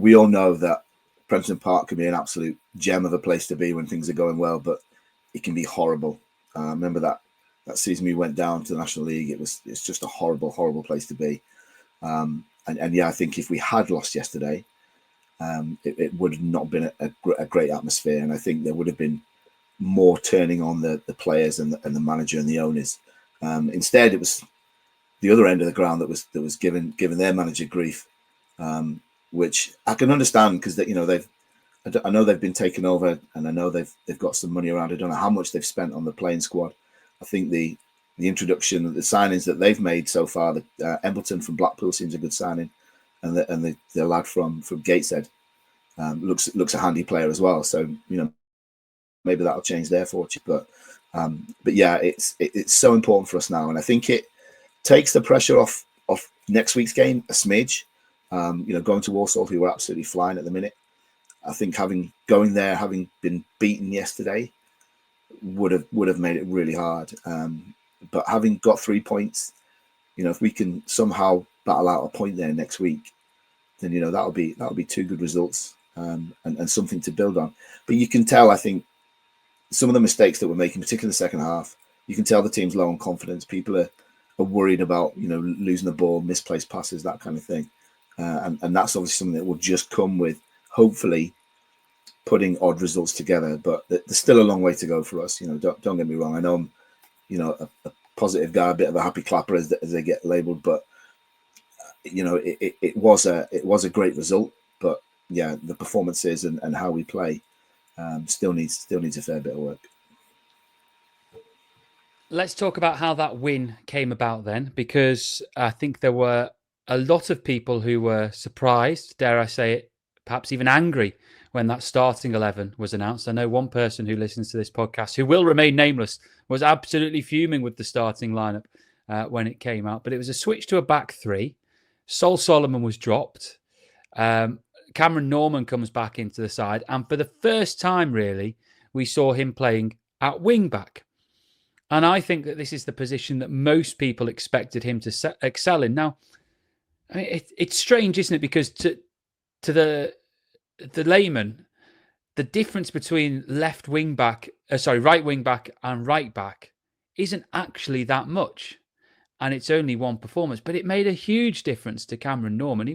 we all know that Prenton Park can be an absolute gem of a place to be when things are going well, but it can be horrible. Remember that season we went down to the National League. It's just a horrible, horrible place to be. And yeah, I think if we had lost yesterday, it would not have been a great atmosphere, and I think there would have been more turning on the players and the manager and the owners. Instead, it was the other end of the ground that was giving their manager grief, which I can understand because I know they've been taken over, and I know they've got some money around. I don't know how much they've spent on the playing squad. I think the introduction, the signings that they've made so far, Embleton from Blackpool seems a good signing, and the lad from Gateshead looks a handy player as well. So maybe that'll change their fortune. But yeah, it's so important for us now, and I think it takes the pressure off next week's game a smidge. Going to Walsall, who are absolutely flying at the minute. I think having been beaten yesterday would have made it really hard. But having got 3 points, if we can somehow battle out a point there next week, then that'll be 2 good results and something to build on. But you can tell, I think, some of the mistakes that we're making, particularly in the second half, you can tell the team's low on confidence. People are worried about losing the ball, misplaced passes, that kind of thing, and that's obviously something that will just come with hopefully putting odd results together. But there's still a long way to go for us. Don't get me wrong. I know I'm a positive guy, a bit of a happy clapper as they get labelled, but it was a great result. But yeah, the performances and how we play still needs a fair bit of work. Let's talk about how that win came about then, because I think there were a lot of people who were surprised, dare I say it, perhaps even angry when that starting 11 was announced. I know one person who listens to this podcast, who will remain nameless, was absolutely fuming with the starting lineup when it came out. But it was a switch to a back 3. Sol Solomon was dropped. Cameron Norman comes back into the side. And for the first time, really, we saw him playing at wing-back. And I think that this is the position that most people expected him to excel in. Now, I mean, it's strange, isn't it? Because to the layman, the difference between right wing back and right back isn't actually that much, and it's only one performance. But it made a huge difference to Cameron Norman.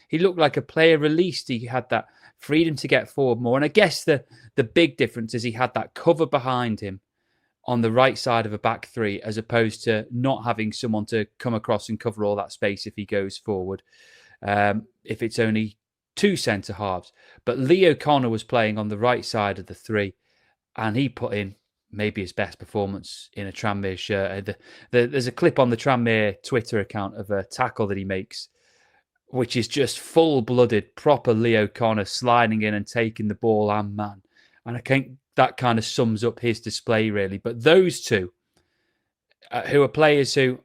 He looked like a player released. He had that freedom to get forward more, and I guess the big difference is he had that cover behind him on the right side of a back 3, as opposed to not having someone to come across and cover all that space if he goes forward. If it's only 2 centre halves. But Lee O'Connor was playing on the right side of the 3, and he put in maybe his best performance in a Tranmere shirt. There's a clip on the Tranmere Twitter account of a tackle that he makes, which is just full-blooded, proper Lee O'Connor sliding in and taking the ball and man. And I think that kind of sums up his display, really. But those two, who are players who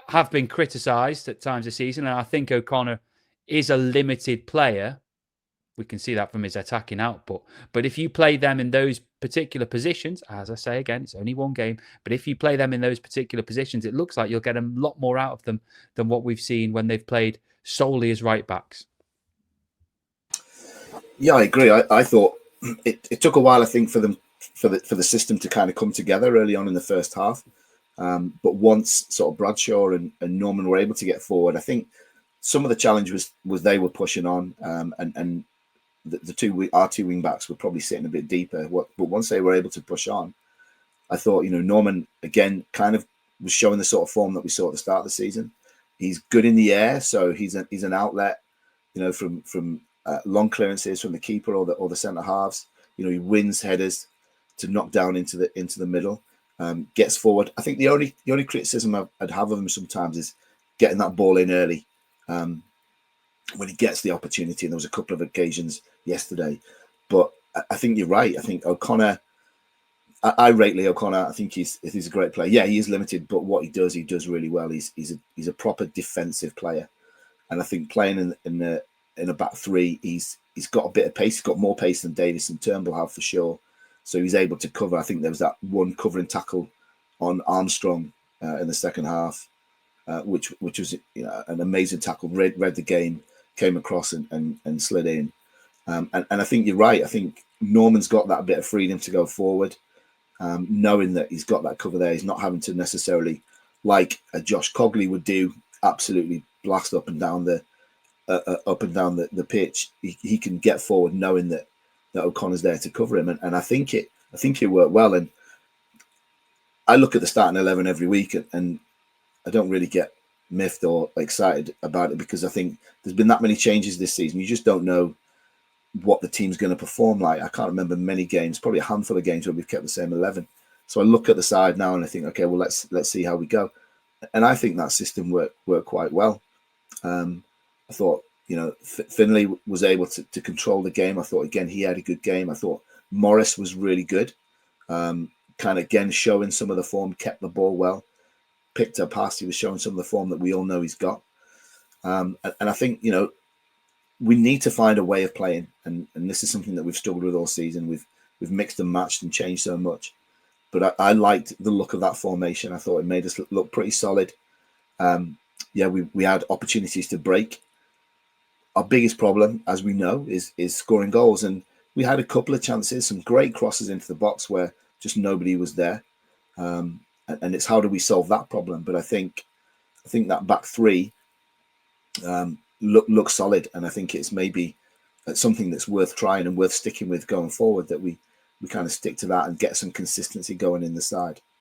have been criticised at times this season, and I think O'Connor is a limited player. We can see that from his attacking output. But if you play them in those particular positions, as I say again, it's only one game, but if you play them in those particular positions, it looks like you'll get a lot more out of them than what we've seen when they've played solely as right backs. Yeah, I agree. I thought it took a while, I think, for the system to kind of come together early on in the first half. But once sort of Bradshaw and Norman were able to get forward, I think some of the challenge was they were pushing on, and our two wing backs were probably sitting a bit deeper. But once they were able to push on, I thought Norman again kind of was showing the sort of form that we saw at the start of the season. He's good in the air, so he's an outlet, from long clearances from the keeper or the centre halves. He wins headers to knock down into the middle. Gets forward. I think the only criticism I'd have of him sometimes is getting that ball in early when he gets the opportunity. And there was a couple of occasions yesterday, but I think you're right. I think O'Connor. I rate Lee O'Connor. I think he's a great player. Yeah, he is limited, but what he does really well. He's a proper defensive player, and I think playing in a back 3, he's got a bit of pace. He's got more pace than Davis and Turnbull have for sure. So he's able to cover. I think there was that one covering tackle on Armstrong in the second half, which was an amazing tackle. Read the game, came across and slid in. And I think you're right. I think Norman's got that bit of freedom to go forward, knowing that he's got that cover there. He's not having to necessarily, like a Josh Cogley would do, absolutely blast up and down the pitch. He can get forward knowing that O'Connor's there to cover him, and I think it worked well. And I look at the starting 11 every week, and I don't really get miffed or excited about it, because I think there's been that many changes this season. You just don't know what the team's going to perform like. I can't remember many games, probably a handful of games where we've kept the same 11. So I look at the side now and I think, okay, well, let's see how we go. And I think that system worked quite well. I thought, Finlay was able to control the game. I thought, again, he had a good game. I thought Morris was really good. Kind of, again, showing some of the form, kept the ball well, picked up pass. He was showing some of the form that we all know he's got. And I think, we need to find a way of playing. And this is something that we've struggled with all season. We've mixed and matched and changed so much. But I liked the look of that formation. I thought it made us look pretty solid. We had opportunities to break. Our biggest problem, as we know, is scoring goals. And we had a couple of chances, some great crosses into the box where just nobody was there. And it's how do we solve that problem? But I think that back three looks solid. And I think it's maybe something that's worth trying and worth sticking with going forward, that we kind of stick to that and get some consistency going in the side.